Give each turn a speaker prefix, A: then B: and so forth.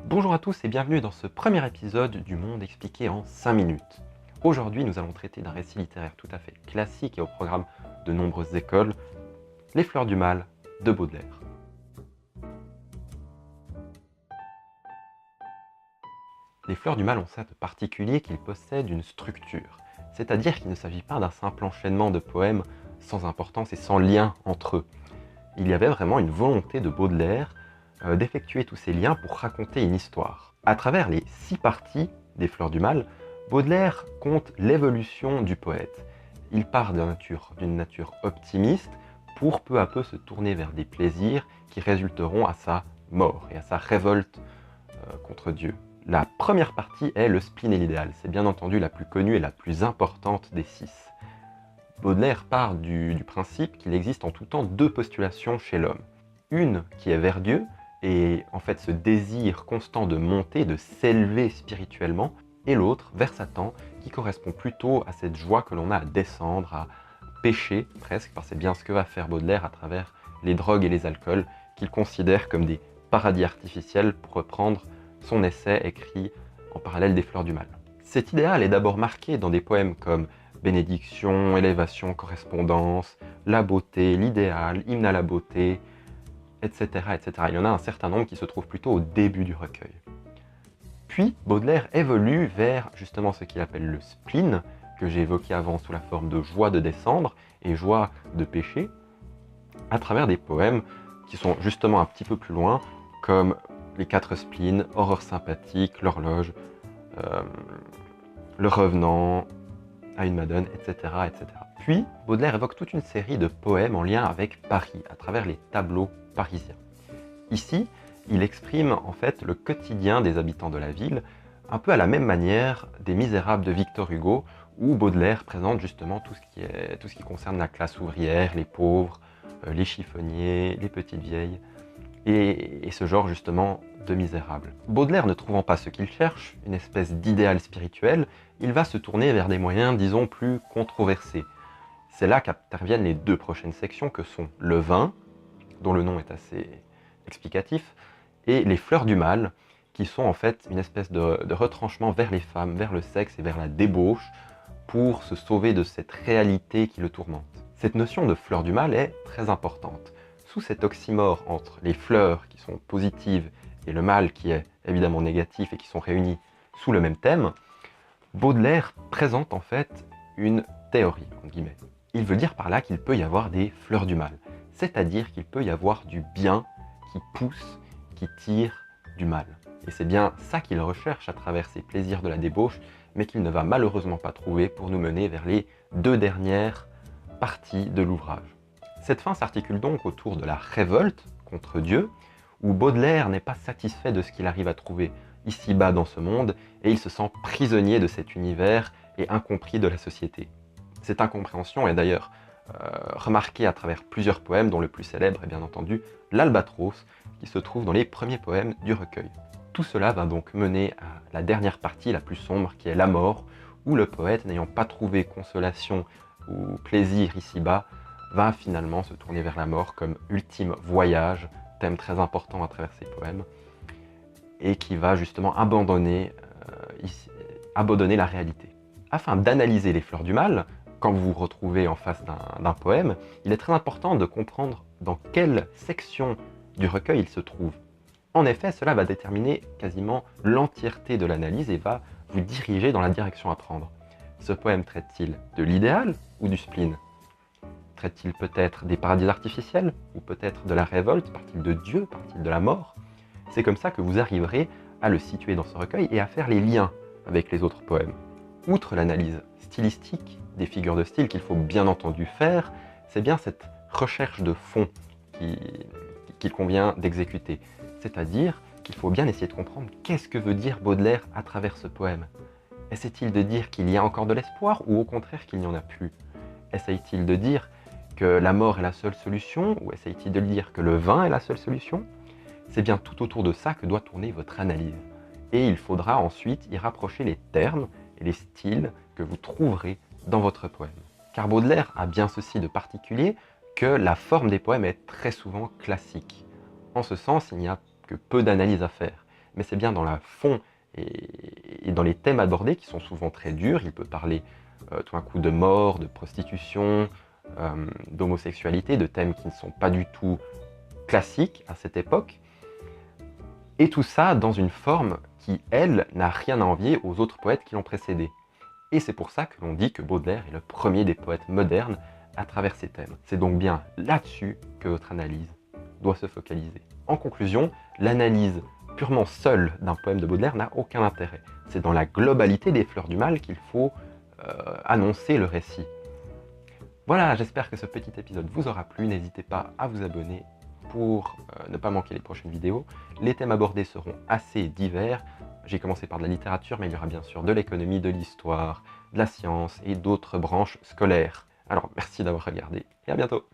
A: Bonjour à tous et bienvenue dans ce premier épisode du Monde expliqué en 5 minutes. Aujourd'hui, nous allons traiter d'un récit littéraire tout à fait classique et au programme de nombreuses écoles, Les Fleurs du Mal de Baudelaire. Les Fleurs du Mal ont ça de particulier qu'ils possèdent une structure, c'est-à-dire qu'il ne s'agit pas d'un simple enchaînement de poèmes sans importance et sans lien entre eux. Il y avait vraiment une volonté de Baudelaire d'effectuer tous ces liens pour raconter une histoire. À travers les 6 parties des Fleurs du Mal, Baudelaire compte l'évolution du poète. Il part d'une nature optimiste pour peu à peu se tourner vers des plaisirs qui résulteront à sa mort et à sa révolte contre Dieu. La première partie est le spleen et l'idéal. C'est bien entendu la plus connue et la plus importante des 6. Baudelaire part du principe qu'il existe en tout temps 2 postulations chez l'homme. Une qui est vers Dieu, et en fait ce désir constant de monter, de s'élever spirituellement, et l'autre vers Satan, qui correspond plutôt à cette joie que l'on a à descendre, à pécher presque, parce que c'est bien ce que va faire Baudelaire à travers les drogues et les alcools, qu'il considère comme des paradis artificiels, pour reprendre son essai écrit en parallèle des Fleurs du Mal. Cet idéal est d'abord marqué dans des poèmes comme Bénédiction, Élévation, Correspondance, La beauté, l'idéal, Hymne à la beauté, etc., etc. Il y en a un certain nombre qui se trouvent plutôt au début du recueil. Puis Baudelaire évolue vers justement ce qu'il appelle le spleen, que j'ai évoqué avant sous la forme de joie de descendre et joie de pécher, à travers des poèmes qui sont justement un petit peu plus loin, comme Les 4 spleens, Horreur sympathique, L'horloge, Le revenant, À une madone, etc., etc. Puis, Baudelaire évoque toute une série de poèmes en lien avec Paris, à travers les tableaux parisiens. Ici, il exprime en fait le quotidien des habitants de la ville, un peu à la même manière des Misérables de Victor Hugo, où Baudelaire présente justement tout ce qui concerne la classe ouvrière, les pauvres, les chiffonniers, les petites vieilles, et ce genre justement de misérables. Baudelaire ne trouvant pas ce qu'il cherche, une espèce d'idéal spirituel, il va se tourner vers des moyens, disons, plus controversés. C'est là qu'interviennent les 2 prochaines sections que sont le vin, dont le nom est assez explicatif, et les fleurs du mal, qui sont en fait une espèce de retranchement vers les femmes, vers le sexe et vers la débauche, pour se sauver de cette réalité qui le tourmente. Cette notion de fleurs du mal est très importante. Sous cet oxymore entre les fleurs qui sont positives et le mal qui est évidemment négatif et qui sont réunis sous le même thème, Baudelaire présente en fait une théorie, entre guillemets. Il veut dire par là qu'il peut y avoir des fleurs du mal, c'est-à-dire qu'il peut y avoir du bien qui pousse, qui tire du mal. Et c'est bien ça qu'il recherche à travers ses plaisirs de la débauche, mais qu'il ne va malheureusement pas trouver pour nous mener vers les 2 dernières parties de l'ouvrage. Cette fin s'articule donc autour de la révolte contre Dieu, où Baudelaire n'est pas satisfait de ce qu'il arrive à trouver ici-bas dans ce monde, et il se sent prisonnier de cet univers et incompris de la société. Cette incompréhension est d'ailleurs remarquée à travers plusieurs poèmes, dont le plus célèbre est bien entendu l'Albatros, qui se trouve dans les premiers poèmes du recueil. Tout cela va donc mener à la dernière partie, la plus sombre, qui est la mort, où le poète, n'ayant pas trouvé consolation ou plaisir ici-bas, va finalement se tourner vers la mort comme ultime voyage, thème très important à travers ses poèmes, et qui va justement abandonner la réalité. Afin d'analyser les fleurs du mal, quand vous vous retrouvez en face d'un poème, il est très important de comprendre dans quelle section du recueil il se trouve. En effet, cela va déterminer quasiment l'entièreté de l'analyse et va vous diriger dans la direction à prendre. Ce poème traite-t-il de l'idéal ou du spleen? Traite-t-il peut-être des paradis artificiels ou peut-être de la révolte? Parle-t-il de Dieu? Parle-t-il de la mort? C'est comme ça que vous arriverez à le situer dans ce recueil et à faire les liens avec les autres poèmes. Outre l'analyse stylistique des figures de style qu'il faut bien entendu faire, c'est bien cette recherche de fond qu'il convient d'exécuter. C'est-à-dire qu'il faut bien essayer de comprendre qu'est-ce que veut dire Baudelaire à travers ce poème. Essaie-t-il de dire qu'il y a encore de l'espoir ou au contraire qu'il n'y en a plus? Essaye-t-il de dire que la mort est la seule solution ou essaye-t-il de dire que le vin est la seule solution? C'est bien tout autour de ça que doit tourner votre analyse. Et il faudra ensuite y rapprocher les termes et les styles que vous trouverez dans votre poème. Car Baudelaire a bien ceci de particulier que la forme des poèmes est très souvent classique. En ce sens, il n'y a que peu d'analyse à faire. mais c'est bien dans la fond et dans les thèmes abordés qui sont souvent très durs. Il peut parler tout d'un coup de mort, de prostitution, d'homosexualité, de thèmes qui ne sont pas du tout classiques à cette époque. Et tout ça dans une forme qui, elle, n'a rien à envier aux autres poètes qui l'ont précédé. Et c'est pour ça que l'on dit que Baudelaire est le premier des poètes modernes à travers ces thèmes. C'est donc bien là-dessus que votre analyse doit se focaliser. En conclusion, l'analyse purement seule d'un poème de Baudelaire n'a aucun intérêt. C'est dans la globalité des Fleurs du Mal qu'il faut annoncer le récit. Voilà, j'espère que ce petit épisode vous aura plu. N'hésitez pas à vous abonner pour ne pas manquer les prochaines vidéos. Les thèmes abordés seront assez divers. J'ai commencé par de la littérature, mais il y aura bien sûr de l'économie, de l'histoire, de la science et d'autres branches scolaires. Alors merci d'avoir regardé et à bientôt.